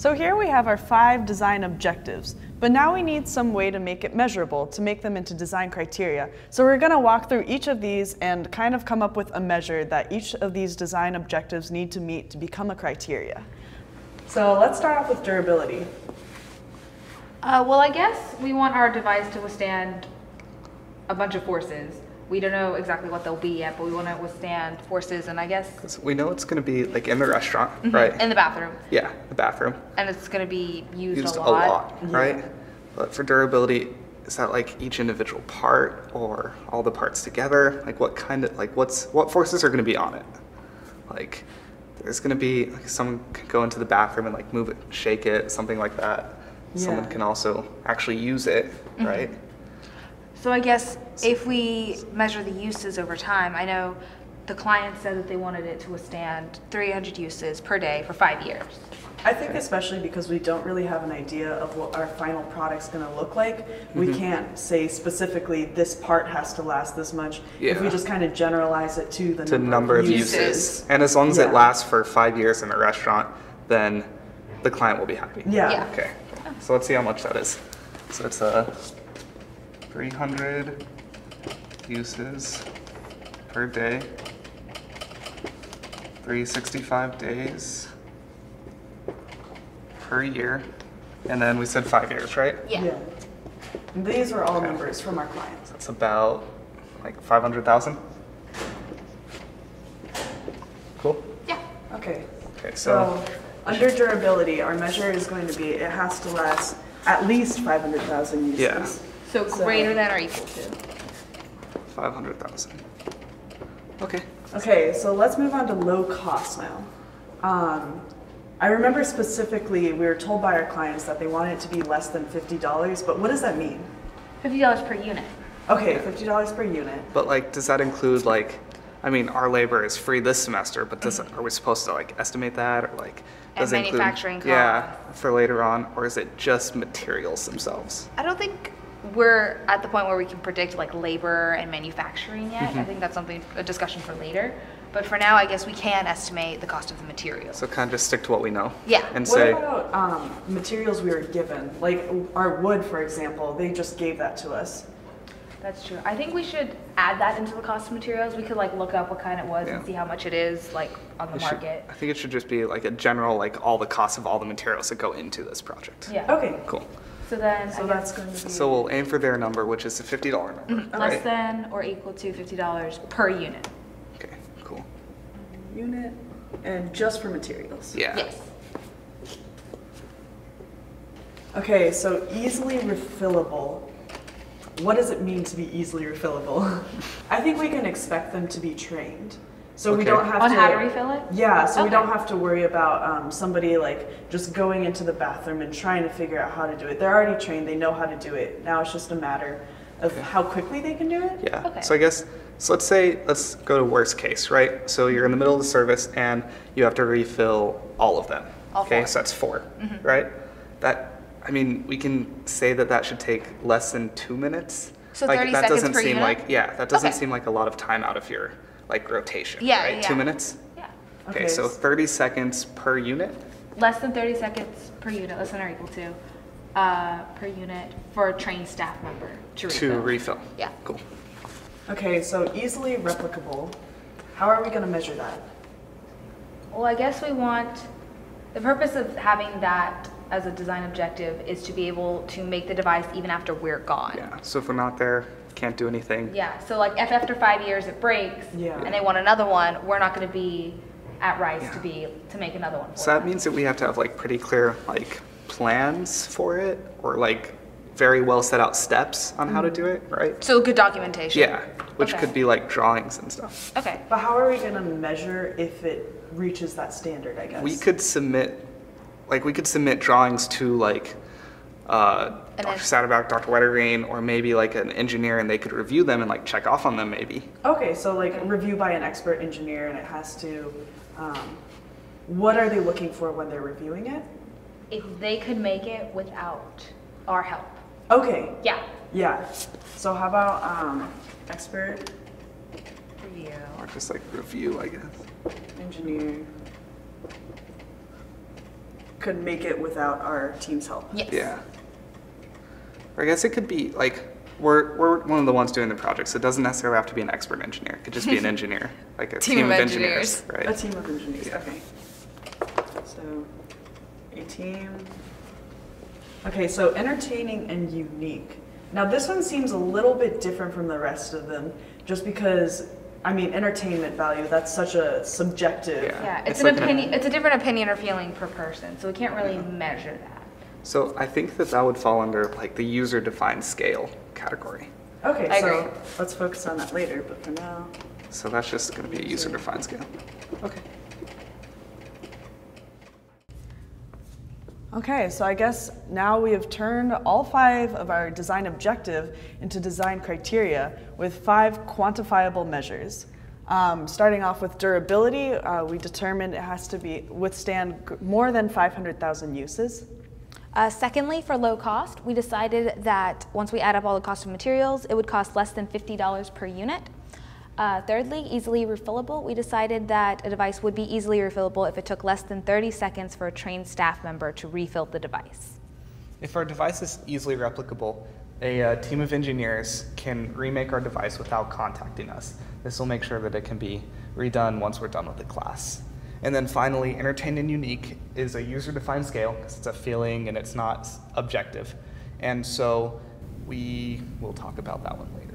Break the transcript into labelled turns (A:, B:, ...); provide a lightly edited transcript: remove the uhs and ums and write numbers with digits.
A: So here we have our 5 design objectives, but now we need some way to make it measurable, to make them into design criteria. So we're gonna walk through each of these and kind of come up with a measure that each of these design objectives need to meet to become a criteria. So let's start off with durability.
B: Well, I guess we want our device to withstand a bunch of forces. We don't know exactly what they'll be yet, but we want to withstand forces, and I guess...
C: 'Cause we know it's going to be like in the restaurant, right?
B: In the bathroom.
C: Yeah, the bathroom.
B: And it's going to be used a
C: lot.
B: lot.
C: Right?
A: Yeah.
C: But for durability, is that like each individual part or all the parts together? Like what kind of, like what forces are going to be on it? Like there's going to be, like someone can go into the bathroom and like move it, shake it, something like that.
A: Yeah.
C: Someone can also actually use it, right?
B: So I guess if we measure the uses over time, I know the client said that they wanted it to withstand 300 uses per day for 5 years.
A: I think especially because we don't really have an idea of what our final product's going to look like, we can't say specifically this part has to last this much. If we just kind of generalize it to the number of uses.
C: And as long as it lasts for 5 years in a restaurant, then the client will be happy.
A: Yeah.
C: Okay. So let's see how much that is. So it's 300 uses per day, 365 days per year, and then we said 5 years, right?
B: Yeah.
A: And these are all numbers from our clients.
C: That's about like 500,000. Cool.
B: Yeah.
A: Okay.
C: Okay,
A: So under durability, our measure is going to be it has to last at least 500,000 uses.
C: Yeah.
B: So greater than or equal to.
C: 500,000. Okay.
A: Okay, so let's move on to low cost now. I remember specifically we were told by our clients that they wanted it to be less than $50, but what does that mean?
B: $50 per unit.
A: Okay, $50 per unit.
C: But like, does that include like, I mean, our labor is free this semester, but does are we supposed to like estimate that or like? Does
B: And
C: it include,
B: manufacturing costs.
C: Yeah, for later on, or is it just materials themselves?
B: I don't think we're at the point where we can predict like labor and manufacturing yet. I think that's a discussion for later. But for now, I guess we can estimate the cost of the materials.
C: So kind of just stick to what we know.
B: Yeah.
C: And
A: What
C: say,
A: about materials we were given? Like our wood, for example, they just gave that to us.
B: That's true. I think we should add that into the cost of materials. We could like look up what kind it was and see how much it is like on the market.
C: I think it should just be like a general, like all the costs of all the materials that go into this project.
B: Yeah.
A: Okay,
C: Cool.
B: So then
A: so that's going to be
C: So we'll aim for their number, which is the $50 number.
B: less
C: right?
B: than or equal to $50 per unit.
C: Okay, cool.
A: unit and just for materials.
C: Yeah.
B: Yes.
A: Okay, so easily refillable. What does it mean to be easily refillable? I think we can expect them to be trained. So we don't have
B: On
A: to...
B: how to refill it?
A: Yeah, so we
B: Okay.
A: don't have to worry about somebody like just going into the bathroom and trying to figure out how to do it. They're already trained, they know how to do it. Now it's just a matter of how quickly they can do it.
C: Yeah.
B: Okay.
C: So I guess, so let's go to worst case, right? So you're in the middle of the service and you have to refill all of them.
B: All
C: okay,
B: four.
C: so that's 4, right? That, I mean, we can say that that should take less than 2 minutes.
B: So
C: like,
B: 30
C: that
B: seconds
C: doesn't
B: per
C: seem
B: unit?
C: like, yeah, that doesn't
B: Okay.
C: seem like a lot of time out of your like rotation,
B: Yeah,
C: right?
B: yeah.
C: 2 minutes?
B: Yeah.
C: Okay, so 30 seconds per unit?
B: Less than 30 seconds per unit, less than or equal to, per unit for a trained staff member to refill.
C: To refill.
B: Yeah.
C: Cool.
A: Okay, so easily replicable. How are we going to measure that?
B: Well, I guess we want, the purpose of having that as a design objective is to be able to make the device even after we're gone.
C: Yeah, so if we're not there, can't do anything.
B: Yeah, so like if after 5 years it breaks and they want another one, we're not going to be at rights to make another one for
C: So that
B: them.
C: means that we have to have like pretty clear like plans for it, or like very well set out steps on how to do it, right?
B: So good documentation.
C: Yeah, which
B: Okay.
C: could be like drawings and stuff.
B: Okay.
A: But how are we going to measure if it reaches that standard, I guess?
C: We could submit drawings to like Dr. Satterback, Dr. Wettergreen, or maybe like an engineer, and they could review them and like check off on them maybe.
A: Okay, so like review by an expert engineer, and it has to, what are they looking for when they're reviewing it?
B: If they could make it without our help.
A: Okay,
B: Yeah.
A: yeah. So how about expert,
B: Review.
C: Or just like review, I guess.
A: engineer, could make it without our team's help.
B: Yes.
C: Yeah. Or I guess it could be like, we're one of the ones doing the project, so it doesn't necessarily have to be an expert engineer. It could just be an engineer, like a team of engineers, right?
A: A team of engineers,
C: Yeah.
A: okay. So, a team. Okay, so entertaining and unique. Now this one seems a little bit different from the rest of them, just because, I mean, entertainment value, that's such a subjective.
B: Yeah,
C: It's
B: it's an
C: like an-
B: opinion. It's a different opinion or feeling per person, so we can't really measure that.
C: So I think that would fall under like the user-defined scale category.
A: Okay,
B: I
A: so
B: agree.
A: let's focus on that later, but for now.
C: So that's just going to be a user-defined scale. Okay.
A: Okay, so I guess now we have turned all 5 of our design objective into design criteria with 5 quantifiable measures. Starting off with durability, we determined it has to withstand more than 500,000 uses.
D: Secondly, for low cost, we decided that once we add up all the cost of materials, it would cost less than $50 per unit. Thirdly, easily refillable. We decided that a device would be easily refillable if it took less than 30 seconds for a trained staff member to refill the device.
C: If our device is easily replicable, a team of engineers can remake our device without contacting us. This will make sure that it can be redone once we're done with the class. And then finally, entertained and unique is a user-defined scale because it's a feeling and it's not objective. And so we will talk about that one later.